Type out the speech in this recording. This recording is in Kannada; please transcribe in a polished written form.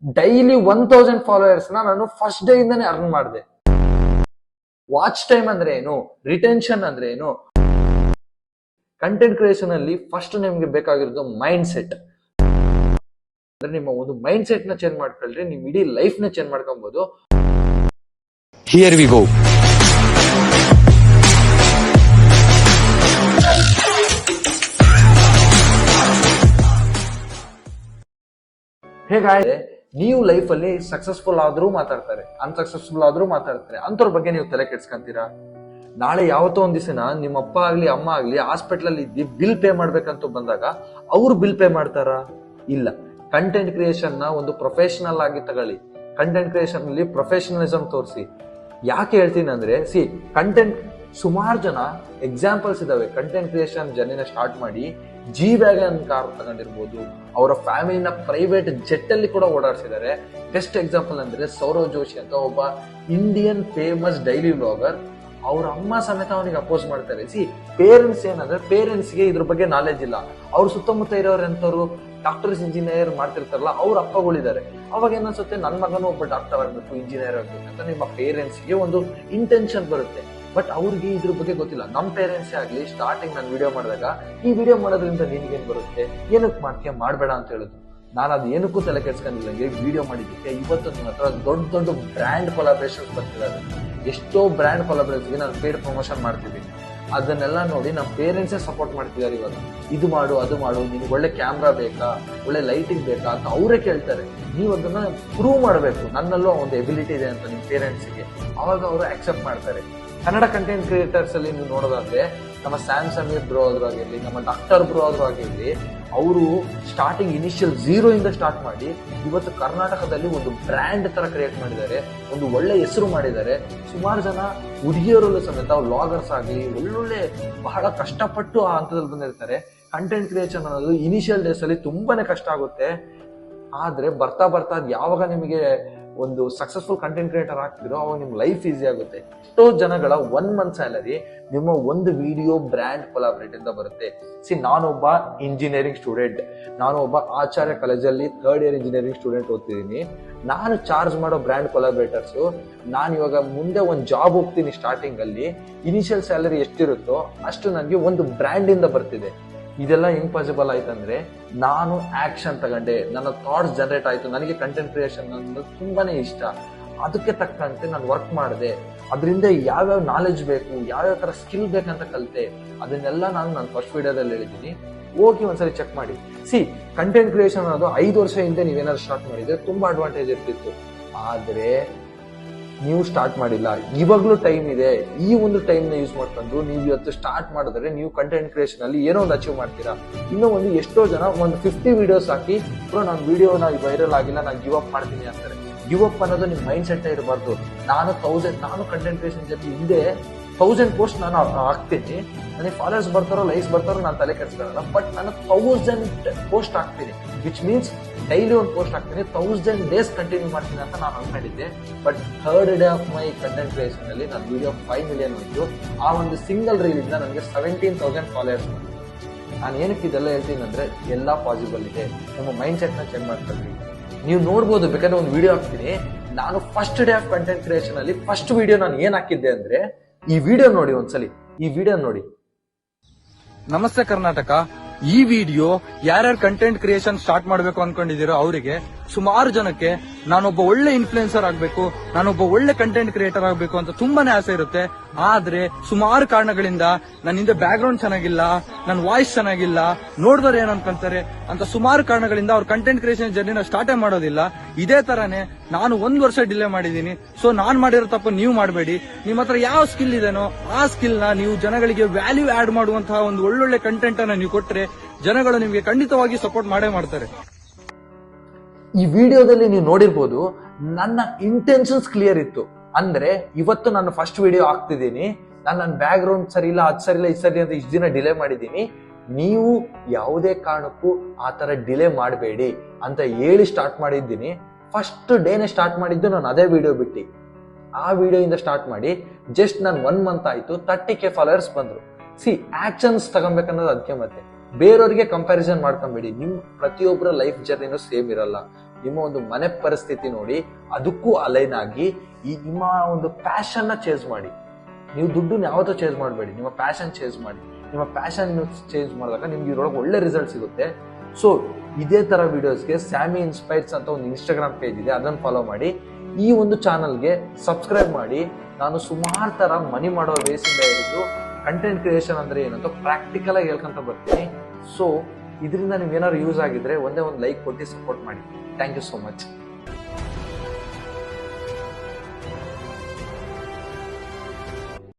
ಡೈಲಿ 1000 ಫಾಲೋವರ್ಸ್ ನಾನು ಫಸ್ಟ್ ಡೇ ಇಂದಾನೆ ಅರ್ನ್ ಮಾಡಿದೆ. ವಾಚ್ ಟೈಮ್ ಅಂದ್ರೆ ಏನು, ರಿಟೆನ್ಷನ್ ಅಂದ್ರೆ ಏನು, ಕಂಟೆಂಟ್ ಕ್ರಿಯೇಷನ್ ಅಲ್ಲಿ ಫಸ್ಟ್ ನಿಮ್ಗೆ ಬೇಕಾಗಿರೋದು ಮೈಂಡ್ ಸೆಟ್. ಅಂದ್ರೆ ನಿಮ್ಮ ಒಂದು ಮೈಂಡ್ ಸೆಟ್ ನ ಚೇಂಜ್ ಮಾಡ್ಕೊಳ್ರಿ, ನಿಮ್ ಇಡೀ ಲೈಫ್ ನ ಚೇಂಜ್ ಮಾಡ್ಕೊಬಹುದು. Here we go. ಹೇಗಾಗಿದೆ, ನೀವು ಲೈಫ್ ಅಲ್ಲಿ ಸಕ್ಸಸ್ಫುಲ್ ಆದ್ರೂ ಮಾತಾಡ್ತಾರೆ, ಅನ್ಸಕ್ಸಸ್ಫುಲ್ ಆದ್ರೂ ಮಾತಾಡ್ತಾರೆ, ಅಂತವ್ರ ಬಗ್ಗೆ ನೀವು ತಲೆ ಕೆಡ್ಸ್ಕೊಂತೀರಾ? ನಾಳೆ ಯಾವತ್ತೋ ಒಂದ್ ದಿವಸ ನಿಮ್ಮ ಅಪ್ಪ ಆಗ್ಲಿ ಅಮ್ಮ ಆಗ್ಲಿ ಹಾಸ್ಪಿಟಲ್ ಅಲ್ಲಿ ಇದ್ದು ಬಿಲ್ ಪೇ ಮಾಡ್ಬೇಕಂತ ಬಂದಾಗ ಅವ್ರು ಬಿಲ್ ಪೇ ಮಾಡ್ತಾರ? ಇಲ್ಲ. ಕಂಟೆಂಟ್ ಕ್ರಿಯೇಷನ್ ನ ಒಂದು ಪ್ರೊಫೆಷನಲ್ ಆಗಿ ತಗೊಳ್ಳಿ. ಕಂಟೆಂಟ್ ಕ್ರಿಯೇಷನ್ ಅಲ್ಲಿ ಪ್ರೊಫೆಷನಲಿಸಂ ತೋರಿಸಿ. ಯಾಕೆ ಹೇಳ್ತೀನಿ ಅಂದ್ರೆ, ಕಂಟೆಂಟ್ ಸುಮಾರು ಜನ ಎಕ್ಸಾಂಪಲ್ಸ್ ಇದಾವೆ. ಕಂಟೆಂಟ್ ಕ್ರಿಯೇಷನ್ ಜರ್ನಿನ ಸ್ಟಾರ್ಟ್ ಮಾಡಿ ಜಿ ವ್ಯಾಗನ್ ಕಾರ್ ತಗೊಂಡಿರ್ಬೋದು, ಅವರ ಫ್ಯಾಮಿಲಿನ ಪ್ರೈವೇಟ್ ಜೆಟ್ ಅಲ್ಲಿ ಕೂಡ ಓಡಾಡ್ಸಿದ್ದಾರೆ. ಬೆಸ್ಟ್ ಎಕ್ಸಾಂಪಲ್ ಅಂದ್ರೆ ಸೌರವ್ ಜೋಶಿ ಅಂತ ಒಬ್ಬ ಇಂಡಿಯನ್ ಫೇಮಸ್ ಡೈಲಿ ವ್ಲಾಗರ್. ಅವ್ರ ಅಮ್ಮ ಸಮೇತ ಅವನಿಗೆ ಅಪೋಸ್ ಮಾಡ್ತಾರೆ. ಪೇರೆಂಟ್ಸ್ ಏನಂದ್ರೆ, ಪೇರೆಂಟ್ಸ್ಗೆ ಇದ್ರ ಬಗ್ಗೆ ನಾಲೆಜ್ ಇಲ್ಲ. ಅವ್ರ ಸುತ್ತಮುತ್ತ ಇರೋರೆಂತವ್ರು ಡಾಕ್ಟರ್ಸ್ ಇಂಜಿನಿಯರ್ ಮಾಡ್ತಿರ್ತಾರಲ್ಲ, ಅವ್ರ ಅಪ್ಪಗಳಿದ್ದಾರೆ. ಅವಾಗ ಏನನ್ಸುತ್ತೆ, ನನ್ನ ಮಗನೂ ಒಬ್ಬ ಡಾಕ್ಟರ್ ಆಗ್ಬೇಕು, ಇಂಜಿನಿಯರ್ ಆಗ್ಬೇಕು ಅಂತ ನಿಮ್ಮ ಪೇರೆಂಟ್ಸ್ಗೆ ಒಂದು ಇಂಟೆನ್ಷನ್ ಬರುತ್ತೆ. ಬಟ್ ಅವ್ರಿಗೆ ಇದ್ರ ಬಗ್ಗೆ ಗೊತ್ತಿಲ್ಲ. ನಮ್ಮ ಪೇರೆಂಟ್ಸೇ ಆಗ್ಲಿ, ಸ್ಟಾರ್ಟಿಂಗ್ ನಾನು ವಿಡಿಯೋ ಮಾಡಿದಾಗ ಈ ವಿಡಿಯೋ ಮಾಡೋದ್ರಿಂದ ನಿನ್ಗೇನ್ ಬರುತ್ತೆ, ಏನಕ್ಕೆ ಮಾಡ್ತೀಯ, ಮಾಡಬೇಡ ಅಂತ ಹೇಳಿದ್ರು. ನಾನು ಅದು ಏನಕ್ಕೂ ತಲೆ ಕೆಡ್ಸ್ಕೊಂಡಿಲ್ಲಂಗೆ ವಿಡಿಯೋ ಮಾಡಿದ್ದಕ್ಕೆ ಇವತ್ತು ನಿಮ್ಮ ಹತ್ರ ದೊಡ್ಡ ದೊಡ್ಡ ಬ್ರ್ಯಾಂಡ್ ಕೊಲಾಬ್ರೇಷನ್ಸ್ ಬರ್ತಿದ್ದಾರೆ. ಎಷ್ಟೋ ಬ್ರ್ಯಾಂಡ್ ಕೊಲಾಬ್ರೇಷನ್ಗೆ ನಾನು ಪೇಡ್ ಪ್ರಮೋಷನ್ ಮಾಡ್ತಿದ್ದೀನಿ. ಅದನ್ನೆಲ್ಲ ನೋಡಿ ನಮ್ಮ ಪೇರೆಂಟ್ಸೇ ಸಪೋರ್ಟ್ ಮಾಡ್ತಿದ್ದಾರೆ. ಇವಾಗ ಇದು ಮಾಡು, ಅದು ಮಾಡು, ನಿನ್ಗೆ ಒಳ್ಳೆ ಕ್ಯಾಮ್ರಾ ಬೇಕಾ, ಒಳ್ಳೆ ಲೈಟಿಂಗ್ ಬೇಕಾ ಅಂತ ಅವರೇ ಕೇಳ್ತಾರೆ. ನೀವು ಅದನ್ನ ಪ್ರೂವ್ ಮಾಡಬೇಕು, ನನ್ನಲ್ಲೂ ಒಂದು ಎಬಿಲಿಟಿ ಇದೆ ಅಂತ ನಿಮ್ಮ ಪೇರೆಂಟ್ಸ್ಗೆ. ಅವಾಗ ಅವರು ಅಕ್ಸೆಪ್ಟ್ ಮಾಡ್ತಾರೆ. ಕನ್ನಡ ಕಂಟೆಂಟ್ ಕ್ರಿಯೇಟರ್ಸ್ ಅಲ್ಲಿ ನೀವು ನೋಡೋದಾದ್ರೆ, ನಮ್ಮ ಸ್ಯಾಮ್ಸಂಗ್ ಬ್ರೋ ಆದ್ರೂ ಆಗಿರ್ಲಿ, ನಮ್ಮ ಡಾಕ್ಟರ್ ಬ್ರೋ ಆದ್ರೂ ಆಗಿರ್ಲಿ, ಅವರು ಸ್ಟಾರ್ಟಿಂಗ್ ಇನಿಷಿಯಲ್ 0 ಇಂದ ಸ್ಟಾರ್ಟ್ ಮಾಡಿ ಇವತ್ತು ಕರ್ನಾಟಕದಲ್ಲಿ ಒಂದು ಬ್ರ್ಯಾಂಡ್ ತರ ಕ್ರಿಯೇಟ್ ಮಾಡಿದ್ದಾರೆ, ಒಂದು ಒಳ್ಳೆ ಹೆಸರು ಮಾಡಿದ್ದಾರೆ. ಸುಮಾರು ಜನ ಹುಡುಗಿಯರಲ್ಲೂ ಸಮೇತ ವ್ಲಾಗರ್ಸ್ ಆಗಲಿ ಒಳ್ಳೊಳ್ಳೆ ಬಹಳ ಕಷ್ಟಪಟ್ಟು ಆ ಹಂತದಲ್ಲಿ ಬಂದಿರ್ತಾರೆ. ಕಂಟೆಂಟ್ ಕ್ರಿಯೇಷನ್ ಅನ್ನೋದು ಇನಿಷಿಯಲ್ ಡೇಸ್ ಅಲ್ಲಿ ತುಂಬಾನೇ ಕಷ್ಟ ಆಗುತ್ತೆ. ಆದ್ರೆ ಬರ್ತಾ ಬರ್ತಾ ಯಾವಾಗ ನಿಮಗೆ ಒಂದು ಸಕ್ಸಸ್ಫುಲ್ ಕಂಟೆಂಟ್ ಕ್ರಿಯೇಟರ್ ಆಗ್ತಿರೋ ಅವಾಗ ನಿಮ್ ಲೈಫ್ ಈಸಿ ಆಗುತ್ತೆ. ಎಷ್ಟೋ ಜನಗಳ 1 ಮಂತ್ ಸ್ಯಾಲರಿ ನಿಮ್ಮ ಒಂದು ವಿಡಿಯೋ ಬ್ರ್ಯಾಂಡ್ ಕೊಲಾಬ್ರೇಟ್ ಇಂದ ಬರುತ್ತೆ. ನಾನೊಬ್ಬ ಇಂಜಿನಿಯರಿಂಗ್ ಸ್ಟೂಡೆಂಟ್, ನಾನು ಒಬ್ಬ ಆಚಾರ್ಯ ಕಾಲೇಜಲ್ಲಿ 3rd ಇಯರ್ ಇಂಜಿನಿಯರಿಂಗ್ ಸ್ಟೂಡೆಂಟ್ ಓದ್ತಿದ್ದೀನಿ. ನಾನು ಚಾರ್ಜ್ ಮಾಡೋ ಬ್ರ್ಯಾಂಡ್ ಕೊಲಾಬ್ರೇಟರ್ಸ್, ನಾನು ಇವಾಗ ಮುಂದೆ ಒಂದು ಜಾಬ್ ಹೋಗ್ತೀನಿ, ಸ್ಟಾರ್ಟಿಂಗ್ ಅಲ್ಲಿ ಇನಿಷಿಯಲ್ ಸ್ಯಾಲರಿ ಎಷ್ಟಿರುತ್ತೋ ಅಷ್ಟು ನನಗೆ ಒಂದು ಬ್ರ್ಯಾಂಡ್ ಇಂದ ಬರ್ತಿದೆ. ಇದೆಲ್ಲ ಹೆಂಗ್ ಪಾಸಿಬಲ್ ಆಯ್ತಂದ್ರೆ, ನಾನು ಆಕ್ಷನ್ ತಗೊಂಡೆ, ನನ್ನ ಥಾಟ್ಸ್ ಜನರೇಟ್ ಆಯ್ತು, ನನಗೆ ಕಂಟೆಂಟ್ ಕ್ರಿಯೇಷನ್ ಅನ್ನೋದು ತುಂಬಾನೇ ಇಷ್ಟ, ಅದಕ್ಕೆ ತಕ್ಕಂತೆ ನಾನು ವರ್ಕ್ ಮಾಡಿದೆ, ಅದರಿಂದ ಯಾವ್ಯಾವ ನಾಲೆಜ್ ಬೇಕು, ಯಾವ್ಯಾವ ತರ ಸ್ಕಿಲ್ ಬೇಕಂತ ಕಲಿತೆ, ಅದನ್ನೆಲ್ಲ ನಾನು ಫಸ್ಟ್ ವಿಡಿಯೋದಲ್ಲಿ ಹೇಳಿದ್ದೀನಿ. ಹೋಗಿ ಒಂದ್ಸರಿ ಚೆಕ್ ಮಾಡಿ. ಕಂಟೆಂಟ್ ಕ್ರಿಯೇಷನ್ ಅನ್ನೋದು 5 ವರ್ಷ ಹಿಂದೆ ನೀವೇನಾದ್ರು ಸ್ಟಾರ್ಟ್ ಮಾಡಿದ್ರೆ ತುಂಬಾ ಅಡ್ವಾಂಟೇಜ್ ಇರ್ತಿತ್ತು. ಆದ್ರೆ ನೀವು ಸ್ಟಾರ್ಟ್ ಮಾಡಿಲ್ಲ, ಇವಾಗ್ಲೂ ಟೈಮ್ ಇದೆ. ಈ ಒಂದು ಟೈಮ್ ನ ಯೂಸ್ ಮಾಡ್ಕೊಂಡು ನೀವು ಇವತ್ತು ಸ್ಟಾರ್ಟ್ ಮಾಡಿದ್ರೆ ನೀವು ಕಂಟೆಂಟ್ ಕ್ರಿಯೇಷನ್ ಅಲ್ಲಿ ಏನೋ ಒಂದು ಅಚೀವ್ ಮಾಡ್ತೀರಾ. ಇನ್ನೂ ಎಷ್ಟೋ ಜನ ಒಂದು 50 ವಿಡಿಯೋಸ್ ಹಾಕಿ ನಾನು ವಿಡಿಯೋನ ವೈರಲ್ ಆಗಿಲ್ಲ, ನಾನು ಗಿವ್ ಅಪ್ ಮಾಡ್ತೀನಿ ಅಂತಾರೆ. ಗಿವ್ ಅಪ್ ಅನ್ನೋದು ನಿಮ್ ಮೈಂಡ್ ಸೆಟ್ ಇರಬಾರ್ದು. ನಾನು ಕಂಟೆಂಟ್ ಕ್ರಿಯೇಷನ್ ಜೊತೆ ಹಿಂದೆ 1000 ಪೋಸ್ಟ್ ನಾನು ಹಾಕ್ತೀನಿ, ನನಗೆ ಫಾಲೋವರ್ಸ್ ಬರ್ತಾರೋ ಲೈಕ್ಸ್ ಬರ್ತಾರೋ ನಾನು ತಲೆ ಕೆಡಿಸ್ಕೊಳ್ಳಲ್ಲ. ಬಟ್ ನಾನು 1000 ಪೋಸ್ಟ್ ಹಾಕ್ತೀನಿ, ವಿಚ್ ಮೀನ್ಸ್ ಡೈಲಿ ಒಂದು ಪೋಸ್ಟ್ ಹಾಕ್ತೀನಿ, 1000 ಡೇಸ್ ಕಂಟಿನ್ಯೂ ಮಾಡ್ತೀನಿ ಅಂತ ನಾನು ಅನ್ಕೊಂಡಿದ್ದೆ. But 3rd day of my content creation ಅಲ್ಲಿ ನನ್ನ ವಿಡಿಯೋ 5 ಮಿಲಿಯನ್ ಹೋಯ್ತು. ಆ ಒಂದು ಸಿಂಗಲ್ ರೀಲ್ ಇಂದ ನನಗೆ 17,000 ಫಾಲೋವರ್ಸ್. ನಾನು ಏನಕ್ಕೆ ಇದೆಲ್ಲ ಹೇಳ್ತೀನಿ ಅಂದ್ರೆ, ಎಲ್ಲ ಪಾಸಿಬಲ್ ಇದೆ. ನಿಮ್ಮ ಮೈಂಡ್ ಸೆಟ್ ನ ಚೇಂಜ್ ಮಾಡ್ಕೊಳ್ರಿ. ನೀವು ನೋಡ್ಬೋದು, ಬೇಕಾದ್ರೆ ಒಂದು ವಿಡಿಯೋ ಹಾಕ್ತೀನಿ, ನಾನು first day of content creation ಅಲ್ಲಿ ಫಸ್ಟ್ ವಿಡಿಯೋ ನಾನು ಏನ್ ಹಾಕಿದ್ದೆ ಅಂದ್ರೆ, ಈ ವಿಡಿಯೋ ನೋಡಿ, ಒಂದ್ಸಲಿ ಈ ವಿಡಿಯೋ ನೋಡಿ. ನಮಸ್ತೆ ಕರ್ನಾಟಕ. ಈ ವಿಡಿಯೋ ಯಾರ್ಯಾರು ಕಂಟೆಂಟ್ ಕ್ರಿಯೇಷನ್ ಸ್ಟಾರ್ಟ್ ಮಾಡಬೇಕು ಅನ್ಕೊಂಡಿದ್ದೀರೋ ಅವರಿಗೆ, ಸುಮಾರು ಜನಕ್ಕೆ ನಾನೊಬ್ಬ ಒಳ್ಳೆ ಇನ್ಫ್ಲುಯೆನ್ಸರ್ ಆಗ್ಬೇಕು, ನಾನೊಬ್ಬ ಒಳ್ಳೆ ಕಂಟೆಂಟ್ ಕ್ರಿಯೇಟರ್ ಆಗ್ಬೇಕು ಅಂತ ತುಂಬಾನೇ ಆಸೆ ಇರುತ್ತೆ. ಆದ್ರೆ ಸುಮಾರು ಕಾರಣಗಳಿಂದ ನನ್ನ ಹಿಂದೆ ಬ್ಯಾಕ್ ಗ್ರೌಂಡ್ ಚೆನ್ನಾಗಿಲ್ಲ, ನನ್ನ ವಾಯ್ಸ್ ಚೆನ್ನಾಗಿಲ್ಲ, ನೋಡಿದವ್ರು ಏನ್ ಅನ್ಕೊಂತಾರೆ ಅಂತ ಸುಮಾರು ಕಾರಣಗಳಿಂದ ಅವ್ರ ಕಂಟೆಂಟ್ ಕ್ರಿಯೇಷನ್ ಜರ್ನಿನ ಸ್ಟಾರ್ಟೇ ಮಾಡೋದಿಲ್ಲ. ಇದೇ ತರಾನೇ ನಾನು 1 ವರ್ಷ ಡಿಲೇ ಮಾಡಿದ್ದೀನಿ. ಸೊ ನಾನ್ ಮಾಡಿರೋ ತಪ್ಪು ನೀವು ಮಾಡಬೇಡಿ. ನಿಮ್ಮ ಹತ್ರ ಯಾವ ಸ್ಕಿಲ್ ಇದೆನೋ ಆ ಸ್ಕಿಲ್ ನ ನೀವು ಜನಗಳಿಗೆ ವ್ಯಾಲ್ಯೂ ಆಡ್ ಮಾಡುವಂತಹ ಒಂದು ಒಳ್ಳೊಳ್ಳೆ ಕಂಟೆಂಟ್ ಅನ್ನ ನೀವು ಕೊಟ್ರೆ ಜನಗಳು ನಿಮಗೆ ಖಂಡಿತವಾಗಿ ಸಪೋರ್ಟ್ ಮಾಡೇ ಮಾಡ್ತಾರೆ. ಈ ವಿಡಿಯೋದಲ್ಲಿ ನೀವು ನೋಡಿರ್ಬೋದು, ನನ್ನ ಇಂಟೆನ್ಷನ್ಸ್ ಕ್ಲಿಯರ್ ಇತ್ತು. ಅಂದ್ರೆ ಇವತ್ತು ನಾನು ಫಸ್ಟ್ ವಿಡಿಯೋ ಹಾಕ್ತಿದ್ದೀನಿ, ನನ್ನ ಬ್ಯಾಕ್ ಗ್ರೌಂಡ್ ಸರಿ ಇಲ್ಲ, ಅದ್ ಸರಿ ಇಲ್ಲ, ಇದು ಸರಿ ಅಂತ ಇಷ್ಟು ದಿನ ಡಿಲೇ ಮಾಡಿದ್ದೀನಿ. ನೀವು ಯಾವುದೇ ಕಾರಣಕ್ಕೂ ಆ ತರ ಡಿಲೇ ಮಾಡಬೇಡಿ ಅಂತ ಹೇಳಿ ಸ್ಟಾರ್ಟ್ ಮಾಡಿದ್ದೀನಿ. ಫಸ್ಟ್ ಡೇನೆ ಸ್ಟಾರ್ಟ್ ಮಾಡಿದ್ದು ನಾನು ಅದೇ ವಿಡಿಯೋ ಬಿಟ್ಟು. ಆ ವಿಡಿಯೋ ಇಂದ ಸ್ಟಾರ್ಟ್ ಮಾಡಿ ಜಸ್ಟ್ ನಾನು 1 ಮಂತ್ ಆಯ್ತು, 30K ಫಾಲೋವರ್ಸ್ ಬಂದ್ರು. ಆಕ್ಷನ್ಸ್ ತಗೊಬೇಕನ್ನೋದು ಅದಕ್ಕೆ. ಮತ್ತೆ ಬೇರೆಯವರಿಗೆ ಕಂಪ್ಯಾರಿಸನ್ ಮಾಡ್ಕೊಂಬೇಡಿ. ನಿಮ್ ಪ್ರತಿಯೊಬ್ಬರ ಲೈಫ್ ಜರ್ನಿನೂ ಸೇಮ್ ಇರಲ್ಲ. ನಿಮ್ಮ ಒಂದು ಮನೆ ಪರಿಸ್ಥಿತಿ ನೋಡಿ ಅದಕ್ಕೂ ಅಲೈನ್ ಆಗಿ ನಿಮ್ಮ ಒಂದು ಪ್ಯಾಷನ್ ನ ಚೇಂಜ್ ಮಾಡಿ. ನೀವು ದುಡ್ಡನ್ನ ಯಾವತ್ತೂ ಚೇಂಜ್ ಮಾಡಬೇಡಿ, ನಿಮ್ಮ ಪ್ಯಾಷನ್ ಚೇಂಜ್ ಮಾಡಿ. ನಿಮ್ಮ ಪ್ಯಾಷನ್ ಚೇಂಜ್ ಮಾಡಿದಾಗ ನಿಮ್ಗೆ ಇದ್ರೊಳಗೆ ಒಳ್ಳೆ ರಿಸಲ್ಟ್ ಸಿಗುತ್ತೆ. ಸೊ ಇದೇ ತರ ವಿಡಿಯೋಸ್ಗೆ ಸ್ಯಾಮಿ ಇನ್ಸ್ಪೈರ್ಸ್ ಅಂತ ಒಂದು ಇನ್ಸ್ಟಾಗ್ರಾಮ್ ಪೇಜ್ ಇದೆ, ಅದನ್ನ ಫಾಲೋ ಮಾಡಿ. ಈ ಒಂದು ಚಾನಲ್ಗೆ ಸಬ್ಸ್ಕ್ರೈಬ್ ಮಾಡಿ. ನಾನು ಸುಮಾರು ತರ ಮನಿ ಮಾಡೋ ಬೇಸಿಂದ ಹಿಡಿದು ಕಂಟೆಂಟ್ ಕ್ರಿಯೇಷನ್ ಅಂದ್ರೆ ಏನಂತ ಪ್ರಾಕ್ಟಿಕಲ್ ಆಗಿ ಹೇಳ್ಕೊಂತ ಬರ್ತೀನಿ. ಸೊ ಇದರಿಂದ ನಿಮ್ಗೆ ಏನಾದ್ರು ಯೂಸ್ ಆಗಿದ್ರೆ ಒಂದೇ ಒಂದು ಲೈಕ್ ಕೊಟ್ಟು ಸಪೋರ್ಟ್ ಮಾಡಿ. Thank you so much.